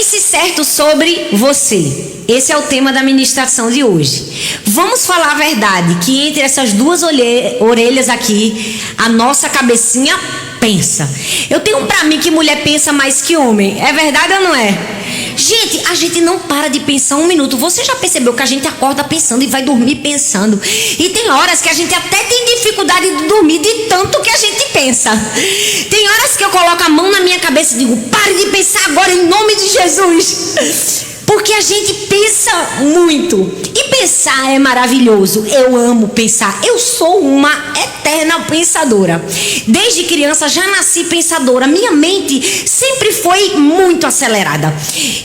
Pense certo sobre você. Esse é o tema da ministração de hoje. Vamos falar a verdade, que entre essas duas orelhas aqui, a nossa cabecinha pensa. Eu tenho pra mim que mulher pensa mais que homem. É verdade ou não é? Gente, a gente não para de pensar um minuto. Você já percebeu que a gente acorda pensando e vai dormir pensando? E tem horas que a gente até tem dificuldade de dormir de tanto que a gente pensa. Tem horas que eu coloco a mão na minha cabeça e digo, pare de pensar agora em nome de Jesus. Porque a gente pensa muito. E pensar é maravilhoso. Eu amo pensar. Eu sou uma eterna pensadora. Desde criança já nasci pensadora. Minha mente sempre foi muito acelerada.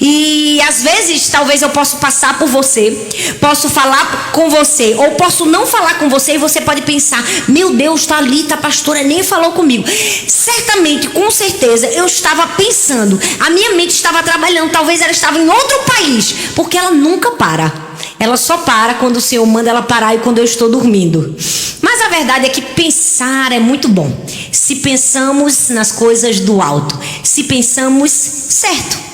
E às vezes, talvez eu possa passar por você, posso falar com você, ou posso não falar com você, e você pode pensar, meu Deus, Thalita, a pastora nem falou comigo. Certamente, com certeza, eu estava pensando. A minha mente estava trabalhando. Talvez ela estava em outro país, porque ela nunca para. Ela só para quando o Senhor manda ela parar e quando eu estou dormindo. Mas a verdade é que pensar é muito bom. Se pensamos nas coisas do alto, se pensamos certo.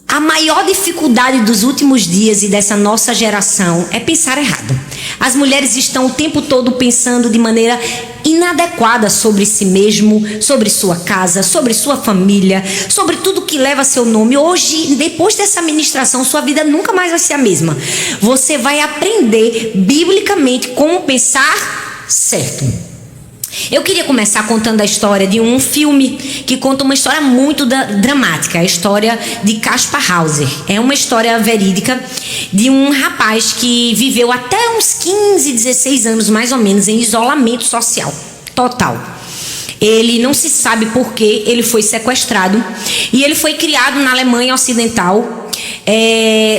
A maior dificuldade dos últimos dias e dessa nossa geração é pensar errado. As mulheres estão o tempo todo pensando de maneira inadequada sobre si mesmo, sobre sua casa, sobre sua família, sobre tudo que leva seu nome. Hoje, depois dessa ministração, sua vida nunca mais vai ser a mesma. Você vai aprender biblicamente como pensar certo. Eu queria começar contando a história de um filme que conta uma história muito dramática, a história de Kaspar Hauser. É uma história verídica de um rapaz que viveu até uns 15, 16 anos mais ou menos em isolamento social total. Ele não se sabe por que ele foi sequestrado e ele foi criado na Alemanha Ocidental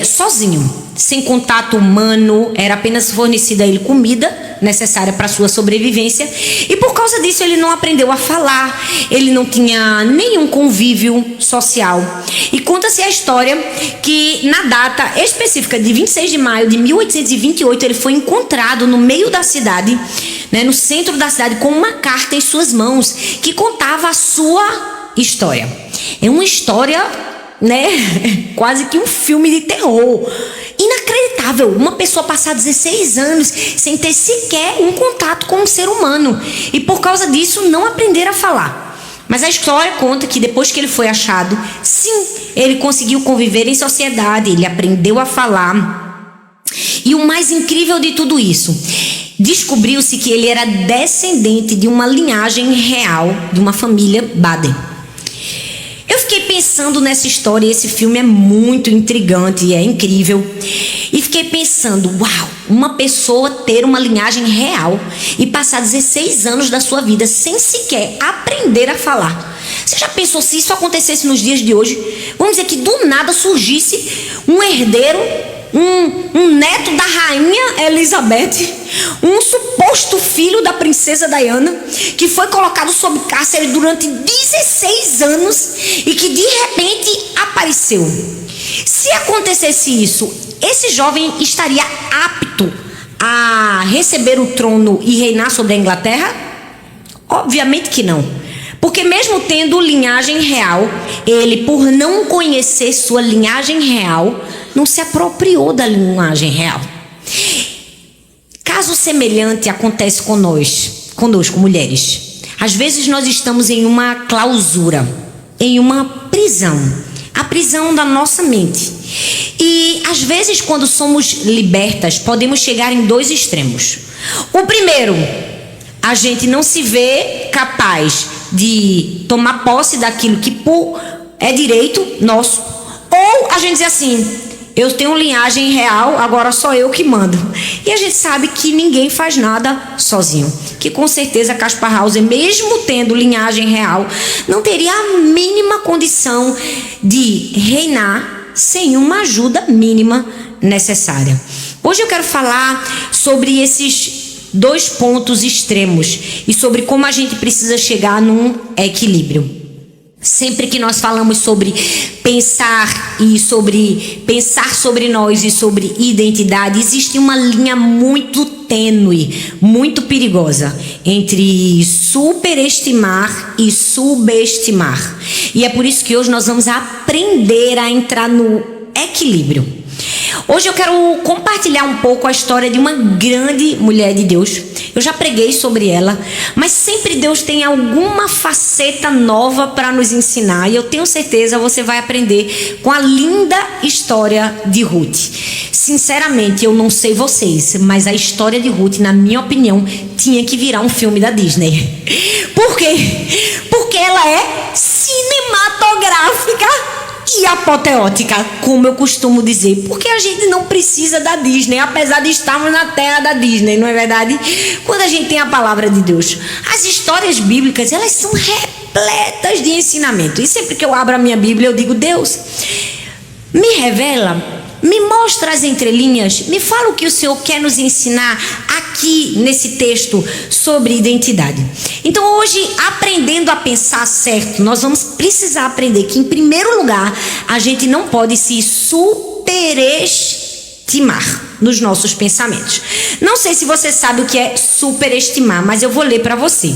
sozinho, sem contato humano, era apenas fornecida a ele comida necessária para sua sobrevivência, e por causa disso ele não aprendeu a falar, ele não tinha nenhum convívio social. E conta-se a história que na data específica de 26 de maio de 1828 ele foi encontrado no meio da cidade, no centro da cidade, com uma carta em suas mãos que contava a sua história. É uma história, quase que um filme de terror. Inacreditável, uma pessoa passar 16 anos sem ter sequer um contato com um ser humano e por causa disso não aprender a falar. Mas a história conta que depois que ele foi achado, sim, ele conseguiu conviver em sociedade, ele aprendeu a falar. E o mais incrível de tudo isso, descobriu-se que ele era descendente de uma linhagem real, de uma família Baden. Eu fiquei pensando nessa história, e esse filme é muito intrigante, é incrível. E fiquei pensando, uau, uma pessoa ter uma linhagem real e passar 16 anos da sua vida sem sequer aprender a falar. Você já pensou se isso acontecesse nos dias de hoje? Vamos dizer que do nada surgisse um herdeiro, um neto da rainha Elizabeth, um suposto filho da princesa Diana, que foi colocado sob cárcere durante 16 anos e que de repente apareceu. Se acontecesse isso, esse jovem estaria apto a receber o trono e reinar sobre a Inglaterra? Obviamente que não. Porque mesmo tendo linhagem real, ele, por não conhecer sua linhagem real, não se apropriou da linhagem real. Caso semelhante acontece conosco, mulheres. Às vezes nós estamos em uma clausura, em uma prisão, a prisão da nossa mente. E às vezes, quando somos libertas, podemos chegar em dois extremos. O primeiro, a gente não se vê capaz de tomar posse daquilo que é direito nosso, ou a gente diz assim, eu tenho linhagem real, agora só eu que mando. E a gente sabe que ninguém faz nada sozinho, que com certeza Kaspar Hauser, mesmo tendo linhagem real, não teria a mínima condição de reinar sem uma ajuda mínima necessária. Hoje eu quero falar sobre esses dois pontos extremos e sobre como a gente precisa chegar num equilíbrio. Sempre que nós falamos sobre pensar e sobre pensar sobre nós e sobre identidade, existe uma linha muito tênue, muito perigosa entre superestimar e subestimar. E é por isso que hoje nós vamos aprender a entrar no equilíbrio. Hoje eu quero compartilhar um pouco a história de uma grande mulher de Deus. Eu já preguei sobre ela, mas sempre Deus tem alguma faceta nova para nos ensinar. E eu tenho certeza você vai aprender com a linda história de Ruth. Sinceramente, eu não sei vocês, mas a história de Ruth, na minha opinião, tinha que virar um filme da Disney. Por quê? Porque ela é cinematográfica e apoteótica, como eu costumo dizer, porque a gente não precisa da Disney, apesar de estarmos na terra da Disney, não é verdade? Quando a gente tem a palavra de Deus, as histórias bíblicas, elas são repletas de ensinamento. E sempre que eu abro a minha Bíblia, eu digo: Deus, me revela, me mostra as entrelinhas, me fala o que o Senhor quer nos ensinar aqui nesse texto sobre identidade. Então hoje, aprendendo a pensar certo, nós vamos precisar aprender que, em primeiro lugar, a gente não pode se superestimar nos nossos pensamentos. Não sei se você sabe o que é superestimar, mas eu vou ler para você.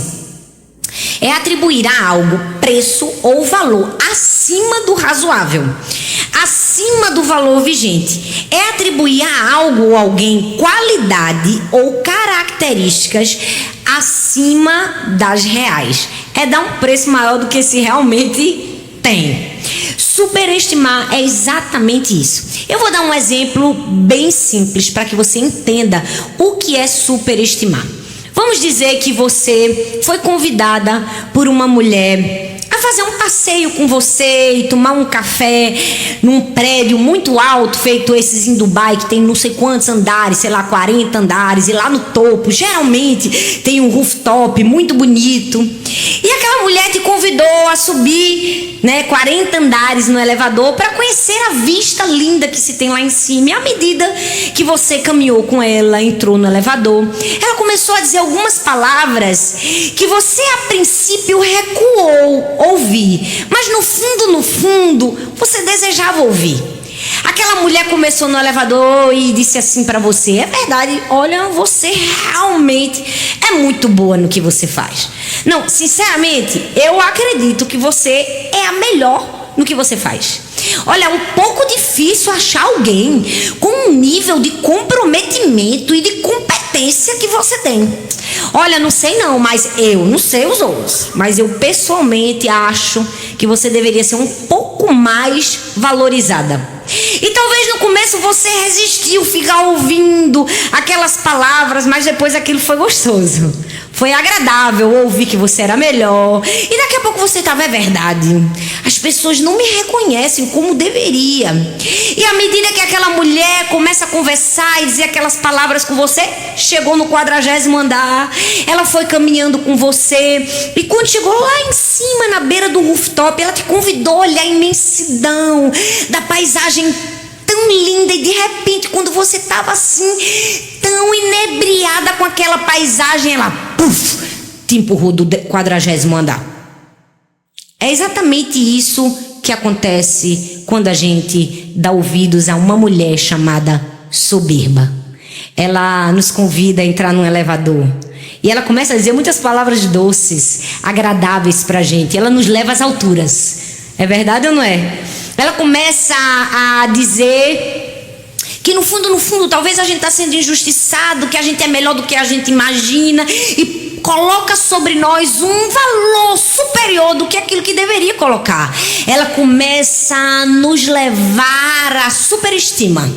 É atribuir a algo preço ou valor acima do razoável, acima do valor vigente. É atribuir a algo ou alguém qualidade ou características acima das reais. É dar um preço maior do que se realmente tem. Superestimar é exatamente isso. Eu vou dar um exemplo bem simples para que você entenda o que é superestimar. Vamos dizer que você foi convidada por uma mulher a fazer um passeio com você e tomar um café num prédio muito alto, feito esses em Dubai, que tem não sei quantos andares, sei lá, 40 andares, e lá no topo, geralmente, tem um rooftop muito bonito. E aquela mulher te convidou a subir, 40 andares no elevador para conhecer a vista linda que se tem lá em cima. E à medida que você caminhou com ela, entrou no elevador, ela começou a dizer algumas palavras que você a princípio recuou ouvir, mas no fundo, você desejava ouvir. Aquela mulher começou no elevador e disse assim para você: é verdade, olha, você realmente é muito boa no que você faz. Não, sinceramente, eu acredito que você é a melhor no que você faz. Olha, é um pouco difícil achar alguém com um nível de comprometimento e de competência que você tem. Olha, não sei não, mas eu não sei os outros, mas eu pessoalmente acho que você deveria ser um pouco mais valorizada. E talvez no começo você resistiu, ficar ouvindo aquelas palavras, mas depois aquilo foi gostoso. Foi agradável ouvir que você era melhor. E daqui a pouco você estava: é verdade, as pessoas não me reconhecem como deveria. E à medida que aquela mulher começa a conversar e dizer aquelas palavras com você, chegou no 40º andar, ela foi caminhando com você, e quando chegou lá em cima, na beira do rooftop, ela te convidou a olhar a imensidão da paisagem tão linda. E de repente, quando você estava assim, tão inebriada com aquela paisagem, ela te empurrou do 40º andar. É exatamente isso que acontece quando a gente dá ouvidos a uma mulher chamada soberba. Ela nos convida a entrar num elevador e ela começa a dizer muitas palavras doces, agradáveis pra gente. Ela nos leva às alturas. É verdade ou não é? Ela começa a dizer que no fundo, talvez a gente está sendo injustiçado, que a gente é melhor do que a gente imagina, e coloca sobre nós um valor superior do que aquilo que deveria colocar. Ela começa a nos levar à superestima,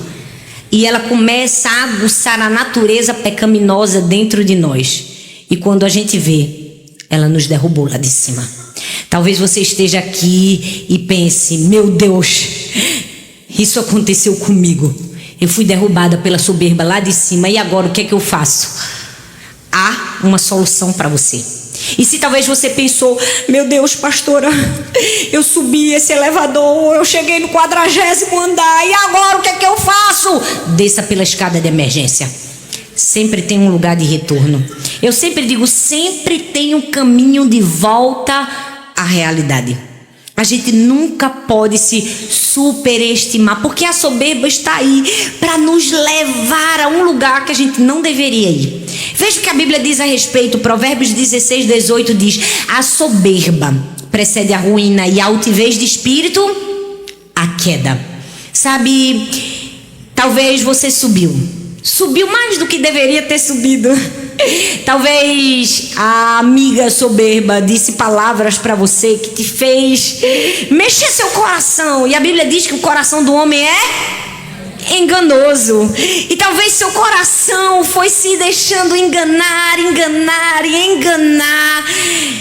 e ela começa a aguçar a natureza pecaminosa dentro de nós. E quando a gente vê, ela nos derrubou lá de cima. Talvez você esteja aqui e pense: meu Deus, isso aconteceu comigo. Eu fui derrubada pela soberba lá de cima, e agora o que é que eu faço? Há uma solução para você. E se talvez você pensou: meu Deus, pastora, eu subi esse elevador, eu cheguei no 40º andar, e agora o que é que eu faço? Desça pela escada de emergência. Sempre tem um lugar de retorno. Eu sempre digo: sempre tem um caminho de volta à realidade. A gente nunca pode se superestimar, porque a soberba está aí para nos levar a um lugar que a gente não deveria ir. Veja o que a Bíblia diz a respeito. Provérbios 16:18 diz: a soberba precede a ruína e a altivez de espírito, a queda. Sabe, talvez você subiu mais do que deveria ter subido. Talvez a amiga soberba disse palavras para você que te fez mexer seu coração. E a Bíblia diz que o coração do homem é enganoso. E talvez seu coração foi se deixando enganar.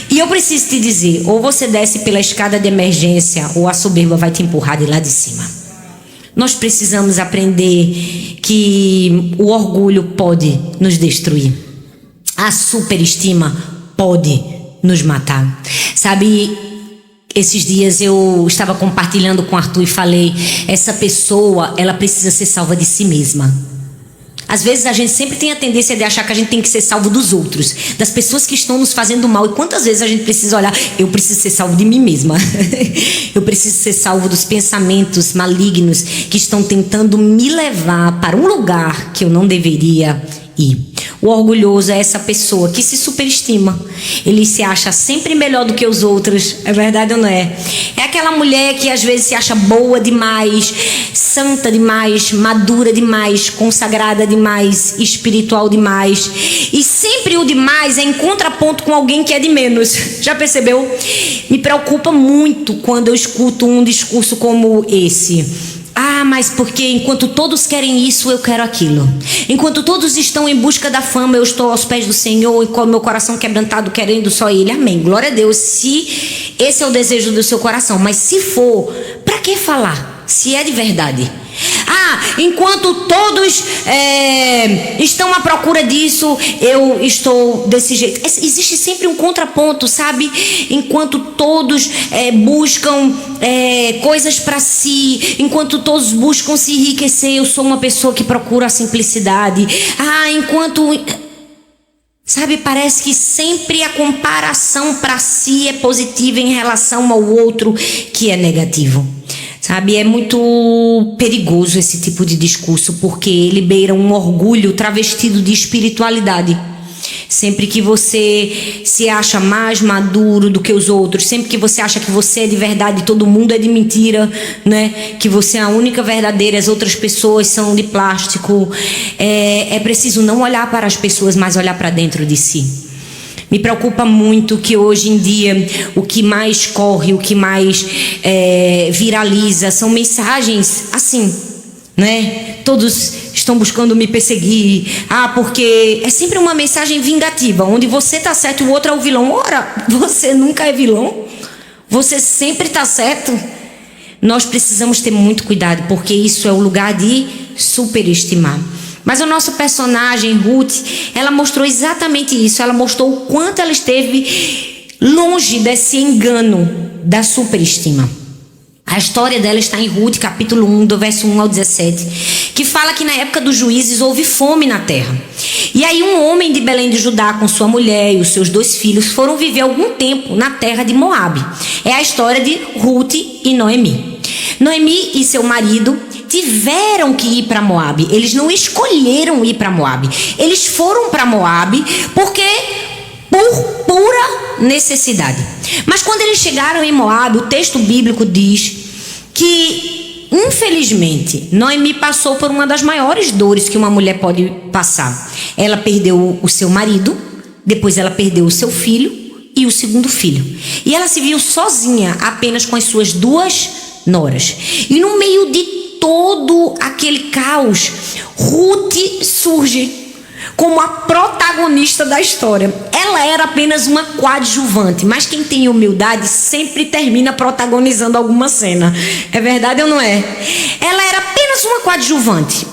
E eu preciso te dizer, ou você desce pela escada de emergência, ou a soberba vai te empurrar de lá de cima. Nós precisamos aprender que o orgulho pode nos destruir. A superestima pode nos matar. Sabe, esses dias eu estava compartilhando com o Arthur e falei: essa pessoa, ela precisa ser salva de si mesma. Às vezes a gente sempre tem a tendência de achar que a gente tem que ser salvo dos outros, das pessoas que estão nos fazendo mal. E quantas vezes a gente precisa olhar: eu preciso ser salvo de mim mesma. Eu preciso ser salvo dos pensamentos malignos que estão tentando me levar para um lugar que eu não deveria ir. O orgulhoso é essa pessoa que se superestima. Ele se acha sempre melhor do que os outros. É verdade ou não é? É aquela mulher que às vezes se acha boa demais, santa demais, madura demais, consagrada demais, espiritual demais. E sempre o demais é em contraponto com alguém que é de menos. Já percebeu? Me preocupa muito quando eu escuto um discurso como esse. Ah, mas porque enquanto todos querem isso, eu quero aquilo. Enquanto todos estão em busca da fama, eu estou aos pés do Senhor e com o meu coração quebrantado, querendo só Ele. Amém. Glória a Deus, se esse é o desejo do seu coração. Mas se for, para que falar? Se é de verdade. Ah, enquanto todos estão à procura disso, eu estou desse jeito. Existe sempre um contraponto, sabe? Enquanto todos buscam coisas para si, enquanto todos buscam se enriquecer, eu sou uma pessoa que procura a simplicidade. Ah, enquanto... Sabe, parece que sempre a comparação para si é positiva em relação ao outro que é negativo. Sabe, é muito perigoso esse tipo de discurso, porque ele beira um orgulho travestido de espiritualidade. Sempre que você se acha mais maduro do que os outros, sempre que você acha que você é de verdade e todo mundo é de mentira, né? Que você é a única verdadeira, as outras pessoas são de plástico. É preciso não olhar para as pessoas, mas olhar para dentro de si. Me preocupa muito que hoje em dia o que mais corre, o que mais viraliza são mensagens assim, né? Todos estão buscando me perseguir. Ah, porque é sempre uma mensagem vingativa, onde você está certo e o outro é o vilão. Ora, você nunca é vilão. Você sempre está certo. Nós precisamos ter muito cuidado, porque isso é o lugar de superestimar. Mas o nosso personagem, Ruth, ela mostrou exatamente isso. Ela mostrou o quanto ela esteve longe desse engano da superestima. A história dela está em Ruth, capítulo 1, do verso 1 ao 17, que fala que na época dos juízes houve fome na terra. E aí um homem de Belém de Judá com sua mulher e os seus 2 filhos foram viver algum tempo na terra de Moabe. É a história de Ruth e Noemi. Noemi e seu marido tiveram que ir para Moabe. Eles não escolheram ir para Moabe. Eles foram para Moabe porque por pura necessidade. Mas quando eles chegaram em Moabe, o texto bíblico diz que, infelizmente, Noemi passou por uma das maiores dores que uma mulher pode passar. Ela perdeu o seu marido, depois ela perdeu o seu filho e o segundo filho. E ela se viu sozinha, apenas com as suas 2 noras. E no meio de todo aquele caos, Ruth surge como a protagonista da história. Ela era apenas uma coadjuvante, mas quem tem humildade sempre termina protagonizando alguma cena. É verdade ou não é? Ela era apenas uma coadjuvante.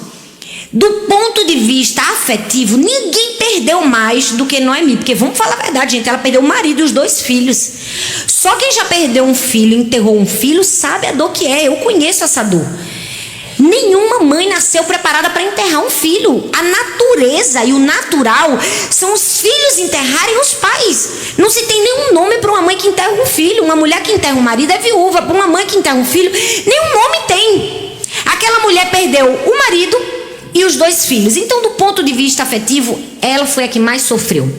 Do ponto de vista afetivo, ninguém perdeu mais do que Noemi, porque vamos falar a verdade, gente, ela perdeu o marido e os 2 filhos. Só quem já perdeu um filho, enterrou um filho, sabe a dor que é. Eu conheço essa dor. Nenhuma mãe nasceu preparada para enterrar um filho. A natureza e o natural são os filhos enterrarem os pais. Não se tem nenhum nome para uma mãe que enterra um filho. Uma mulher que enterra um marido é viúva. Para uma mãe que enterra um filho, nenhum nome tem. Aquela mulher perdeu o marido e os 2 filhos. Então, do ponto de vista afetivo, ela foi a que mais sofreu.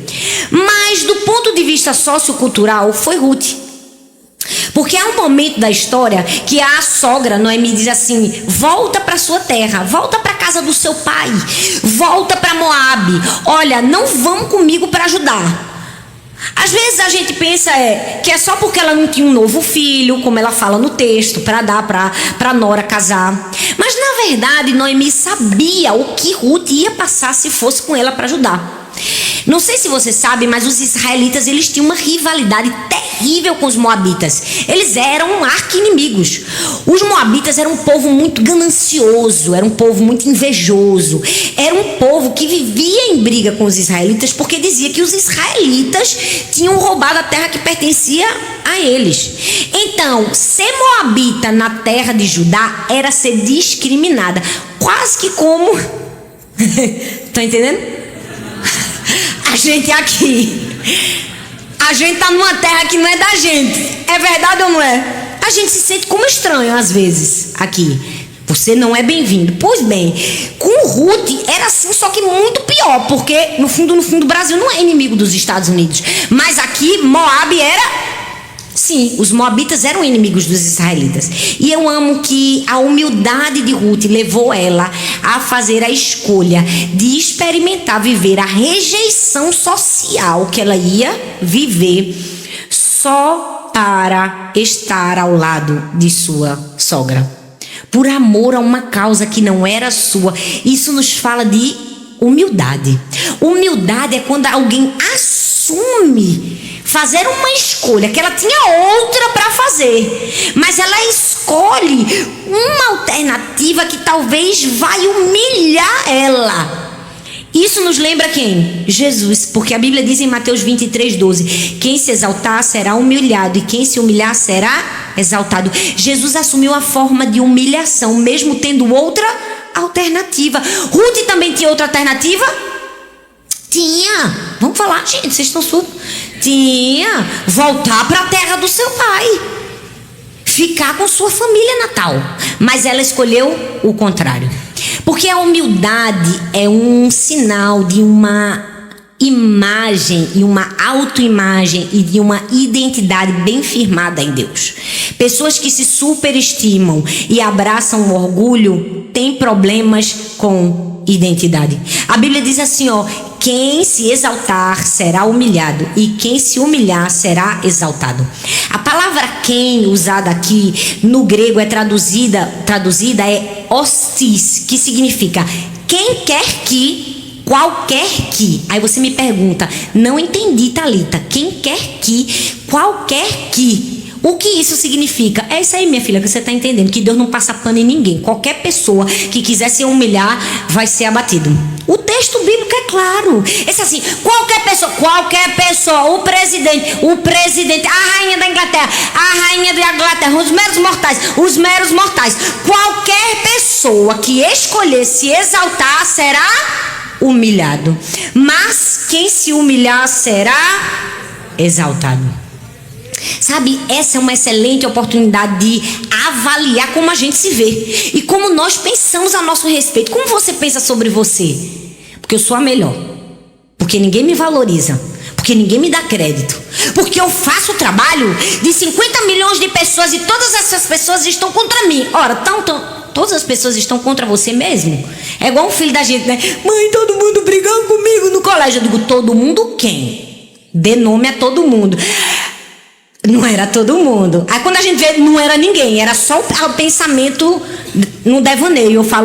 Mas do ponto de vista sociocultural, foi Ruth. Porque há um momento da história que a sogra Noemi diz assim: volta para sua terra, volta para a casa do seu pai, volta para Moabe. Olha, não vão comigo para ajudar. Às vezes a gente pensa que é só porque ela não tinha um novo filho, como ela fala no texto, para dar para Nora casar. Mas na verdade Noemi sabia o que Ruth ia passar se fosse com ela para ajudar. Não sei se você sabe, mas os israelitas, eles tinham uma rivalidade terrível com os moabitas. Eles eram arqui-inimigos. Os moabitas eram um povo muito ganancioso, era um povo muito invejoso. Era um povo que vivia em briga com os israelitas porque dizia que os israelitas tinham roubado a terra que pertencia a eles. Então, ser moabita na terra de Judá era ser discriminada. Quase que como... Tá entendendo? A gente aqui, a gente tá numa terra que não é da gente. É verdade ou não é? A gente se sente como estranho às vezes aqui. Você não é bem-vindo. Pois bem, com Ruth era assim, só que muito pior, porque no fundo o Brasil não é inimigo dos Estados Unidos. Mas aqui Moabe era... Sim, os moabitas eram inimigos dos israelitas. E eu amo que a humildade de Ruth levou ela a fazer a escolha de experimentar viver a rejeição social que ela ia viver só para estar ao lado de sua sogra. Por amor a uma causa que não era sua. Isso nos fala de humildade. Humildade é quando alguém assume fazer uma escolha que ela tinha outra para fazer, mas ela escolhe uma alternativa que talvez vai humilhar ela. Isso nos lembra quem? Jesus, porque a Bíblia diz em Mateus 23:12: quem se exaltar será humilhado e quem se humilhar será exaltado. Jesus assumiu a forma de humilhação, mesmo tendo outra alternativa. Ruth também tinha outra alternativa? Tinha. Vamos falar, gente, vocês estão surdos. Tinha. Voltar para a terra do seu pai. Ficar com sua família natal. Mas ela escolheu o contrário. Porque a humildade é um sinal de uma imagem e uma autoimagem e de uma identidade bem firmada em Deus. Pessoas que se superestimam e abraçam o orgulho têm problemas com identidade. A Bíblia diz assim, quem se exaltar será humilhado e quem se humilhar será exaltado. A palavra quem usada aqui no grego é traduzida é ostis, que significa quem quer que, qualquer que. Aí você me pergunta, não entendi, Thalita, quem quer que, qualquer que. O que isso significa? É isso aí, minha filha, que você está entendendo, que Deus não passa pano em ninguém. Qualquer pessoa que quiser se humilhar vai ser abatido. O texto bíblico é claro. Esse assim, qualquer pessoa, o presidente, a rainha da Inglaterra, os meros mortais, qualquer pessoa que escolher se exaltar será humilhado. Mas quem se humilhar será exaltado. Sabe, essa é uma excelente oportunidade de avaliar como a gente se vê e como nós pensamos a nosso respeito. Como você pensa sobre você? Porque eu sou a melhor, porque ninguém me valoriza, porque ninguém me dá crédito, porque eu faço o trabalho de 50 milhões de pessoas e todas essas pessoas estão contra mim. Ora, todas as pessoas estão contra você mesmo? É igual um filho da gente, né? Mãe, todo mundo brigando comigo no colégio. Eu digo, todo mundo quem? Dê nome a todo mundo. Não era todo mundo. Aí quando a gente vê, não era ninguém, era só o pensamento no devaneio. Eu falo